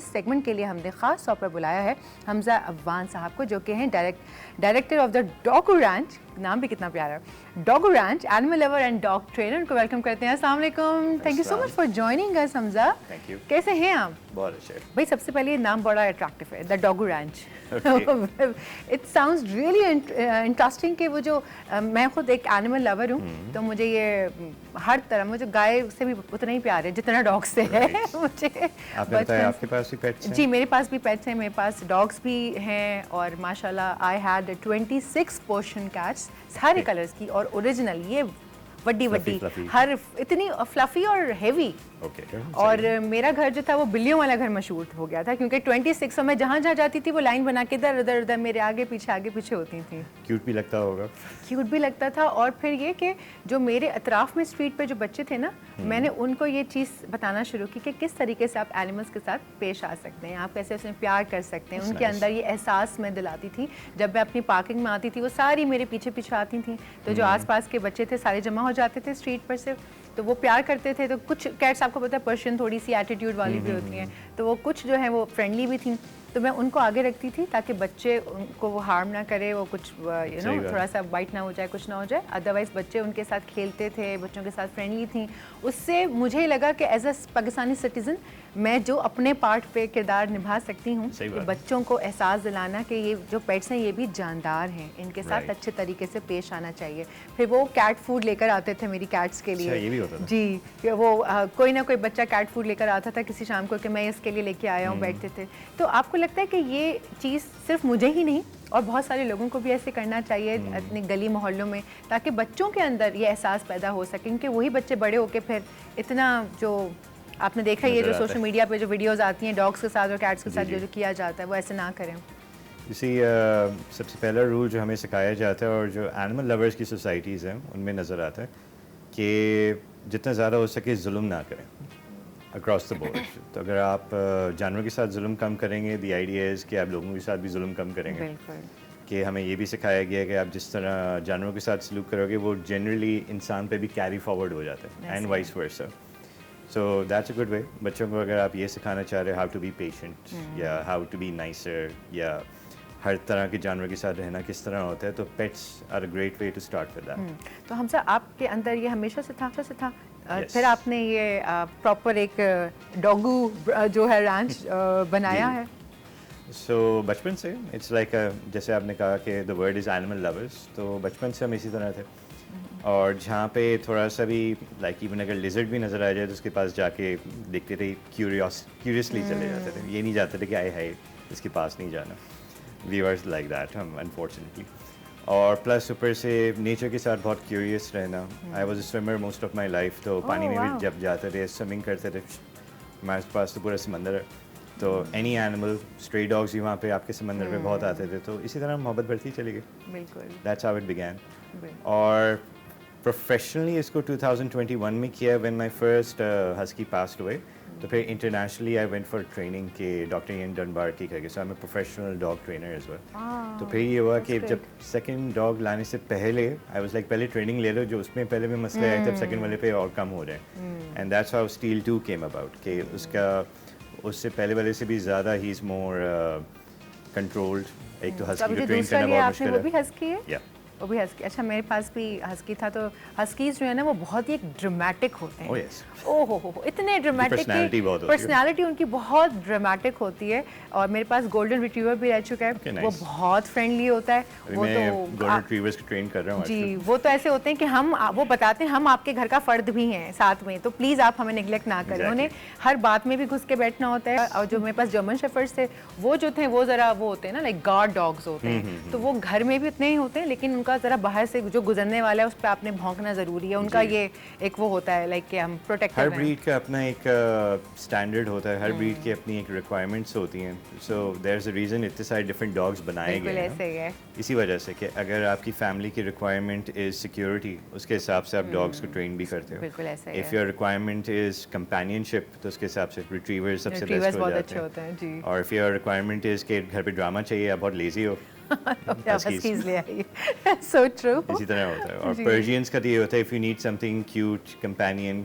اس segment کے لیے ہم نے خاص طور پر بلایا ہے حمزہ عفان صاحب کو، جو کہ ہیں director of the Doggo Ranch. نام بھی کتنا پیارا ہے، Doggo Ranch, animal lover and dog trainer. ان کو ویلکم کرتے ہیں. السلام علیکم. Thank you so much for joining اس حمزہ. کیسے ہیں آپ؟ بہت اچھا. بھائی سب سے پہلے یہ نام بڑا اٹریکٹیو ہے، the Doggo Ranch. It sounds really interesting کہ وہ جو میں خود ایک اینیمل لور ہوں، تو مجھے یہ ہر طرح مجھے گائے سے بھی اتنا ہی پیار ہے جتنا ڈاگ سے ہے. مجھے آپ نے بتایا آپ کے پاس بھی پیٹس ہیں؟ جی میرے پاس بھی پیٹس ہیں، میرے پاس ڈاگس بھی ہیں، اور ماشاء اللہ آئی ہیڈ 26 پرشین کیٹس، سارے کلرز کی اور اوریجنل. یہ وڈی ہر اتنی فلفی اور ہیوی. اور میرا گھر جو تھا وہ بلیوں والا گھر مشہور ہو گیا تھا، کیونکہ 26 میں جہاں جہاں جاتی تھی وہ لائن بنا کے ادھر میرے آگے پیچھے ہوتی تھیں. کیوٹ بھی لگتا ہوگا. کیوٹ بھی لگتا تھا. اور پھر یہ کہ جو میرے اطراف میں اسٹریٹ پہ جو بچے تھے نا، میں نے ان کو یہ چیز بتانا شروع کی کہ کس طریقے سے آپ اینیملس کے ساتھ پیش آ سکتے ہیں، آپ کیسے اسے پیار کر سکتے ہیں. ان کے اندر یہ احساس میں دلاتی تھی. جب میں اپنی پارکنگ میں آتی تھی وہ ساری میرے پیچھے آتی تھیں، تو جو آس پاس کے بچے تھے سارے جمع ہو جاتے تھے اسٹریٹ پر سے، تو وہ پیار کرتے تھے. تو کچھ کیٹس آپ کو پتہ ہے پرشین تھوڑی سی ایٹیٹیوڈ والی بھی ہوتی ہیں، تو وہ کچھ جو ہیں وہ فرینڈلی بھی تھیں، تو میں ان کو آگے رکھتی تھی تاکہ بچے ان کو وہ ہارم نہ کرے، وہ کچھ تھوڑا سا بائٹ نہ ہو جائے، کچھ نہ ہو جائے. ادروائز بچے ان کے ساتھ کھیلتے تھے، بچوں کے ساتھ فرینڈلی تھیں. اس سے مجھے لگا کہ ایز اے پاکستانی سٹیزن میں جو اپنے پارٹ پہ کردار نبھا سکتی ہوں کہ بچوں کو احساس دلانا کہ یہ جو پیٹس ہیں یہ بھی جاندار ہیں، ان کے ساتھ اچھے طریقے سے پیش آنا چاہیے. پھر وہ کیٹ فوڈ لے کر آتے تھے میری کیٹس کے لیے. جی وہ کوئی نہ کوئی بچہ کیٹ فوڈ لے کر آتا تھا کسی شام کو کہ میں اس کے لیے لے کے آیا ہوں، بیٹھتے تھے. تو آپ کو لگتا ہے کہ یہ چیز صرف مجھے ہی نہیں اور بہت سارے لوگوں کو بھی ایسے کرنا چاہیے اپنے گلی محلوں میں، تاکہ بچوں کے اندر یہ احساس پیدا ہو سکے، کیونکہ وہی بچے بڑے ہو کے پھر اتنا جو آپ نے دیکھا یہ جو سوشل میڈیا پہ جو ویڈیوز آتی ہیں ڈاگس کے ساتھ اور کیٹس کے ساتھ جو کیا جاتا ہے وہ ایسے نہ کریں. اسی سب سے پہلا رول جو ہمیں سکھایا جاتا ہے اور جو اینیمل لورز کی سوسائٹیز ہیں ان میں نظر آتا ہے کہ جتنا زیادہ ہو سکے ظلم نہ کریں اکراس دا بورڈ. تو اگر آپ جانوروں کے ساتھ ظلم کم کریں گے، دی آئیڈیا از کہ آپ لوگوں کے ساتھ بھی ظلم کم کریں گے. کہ ہمیں یہ بھی سکھایا گیا کہ آپ جس طرح جانوروں کے ساتھ سلوک کرو گے وہ جنرلی انسان پہ بھی کیری فارورڈ ہو جاتا ہے، and vice versa. So that's a good way. بچوں کو اگر آپ یہ سکھانا چاہ رہے ہاؤ ٹو بی پیشنٹ یا ہاؤ ٹو بی نائسر یا ہر طرح کے جانور کے ساتھ رہنا کس طرح ہوتا ہے، تو pets are a great way to start with that. تو حمزہ آپ کے اندر یہ ہمیشہ سے تھا پھر آپ نے یہ پراپر ایک ڈاگو جو ہے رینچ بنایا ہے؟ سو بچپن سے اٹس لائک جیسے آپ نے کہا کہ the word is animal lovers, تو بچپن سے ہم اسی طرح تھے. اور جہاں پہ تھوڑا سا بھی لائک ایون اگر لیزرڈ بھی نظر آ جائے تو اس کے پاس جا کے دیکھتے تھے، کیوریسلی چلے جاتے تھے. یہ نہیں جاتے تھے کہ آئے ہائے اس کے پاس نہیں جانا. وی ور لائک دیٹ ہم انفارچونیٹلی. اور پلس اوپر سے نیچر کے ساتھ بہت کیوریس رہنا. I was a swimmer most of my life, تو پانی میں بھی جب جاتے تھے سوئمنگ کرتے تھے. ہمارے پاس تو پورا سمندر ہے، تو اینی اینیمل اسٹری ڈاگس بھی وہاں پہ آپ کے سمندر پہ بہت آتے تھے. تو اسی طرح محبت بڑھتی چلی گئی. بالکل دیٹس ہاؤ اٹ بگین. اور پروفیشنلی اس کو 2021 میں کیا when my first husky passed ہوئے. تو پھر internationally I went for training کے ڈاکٹر این ڈنبارٹی کر کے. So I am a professional dog trainer as well. تو پھر یہ ہوا کہ جب سیکنڈ ڈاگ لانے سے پہلے آئی واز لائک پہلے ٹریننگ لے لو، جو اس میں پہلے میں مسئلے آئے تھے سیکنڈ والے پہ اور کم ہو جائیں. And that's how still 2 came about کہ اس کا اس سے پہلے والے سے بھی زیادہ ہی از مور کنٹرولڈ. ایک تو ہسکی کو ٹرین کرنا بہت مشکل ہے. وہ بھی ہسکی ہے؟ وہ بھی ہسکی. اچھا میرے پاس بھی ہسکی تھا. تو ہسکیز جو ہے نا وہ بہت ہی ڈرمیٹک ہوتے ہیں. او ہو اتنے ڈرمیٹک، پرسنالٹی ان کی بہت ڈرمیٹک ہوتی ہے. اور میرے پاس گولڈن ریٹریور بھی رہ چکا ہے، وہ بہت فرینڈلی ہوتا ہے. وہ تو گولڈن ریٹریورز کو ٹرین کر رہا ہوں جی. وہ تو ایسے ہوتے ہیں کہ وہ بتاتے ہیں ہم آپ کے گھر کا فرد بھی ہیں ساتھ میں، تو پلیز آپ ہمیں نیگلیکٹ نہ کریں. انہیں ہر بات میں بھی گھس کے بیٹھنا ہوتا ہے. اور جو میرے پاس جرمن شیفرڈز تھے وہ جو تھے وہ ذرا وہ ہوتے ہیں نا لائک گارڈ ڈاگز ہوتے ہیں. تو وہ گھر میں بھی اتنے ہی ہوتے ہیں، لیکن ان کا ذرا باہر سے جو گزرنے والا ہے اس پہ آپ نے بھونکنا ضروری ہے. ان کا یہ ایک وہ ہوتا ہے لائک کہ ہم پروٹیکٹ ہر بریڈ کا اپنا ایک اسٹینڈرڈ ہوتا ہے، ہر بریڈ کی اپنی ایک ریکوائرمنٹس ہوتی ہیں. سو دیر از اے ریزن اتنے سارے ڈفرینٹ ڈاگس بنائے گئے ہیں اسی وجہ سے کہ اگر آپ کی فیملی کی ریکوائرمنٹ از سیکورٹی اس کے حساب سے آپ ڈاگس کو ٹرین بھی کرتے ہو. If your requirement is companionship تو اس کے حساب سے ریٹریور سب سے بیسٹ ہو جاتے ہیں. اور اف یور ریکوائرمنٹ از کہ گھر پہ ڈرامہ چاہیے، آپ بہت لیزی ہو، سو ٹرو. اسی طرح ہوتا ہے. اور پرشینس کا تو یہ ہوتا ہے if you need some thing cute companion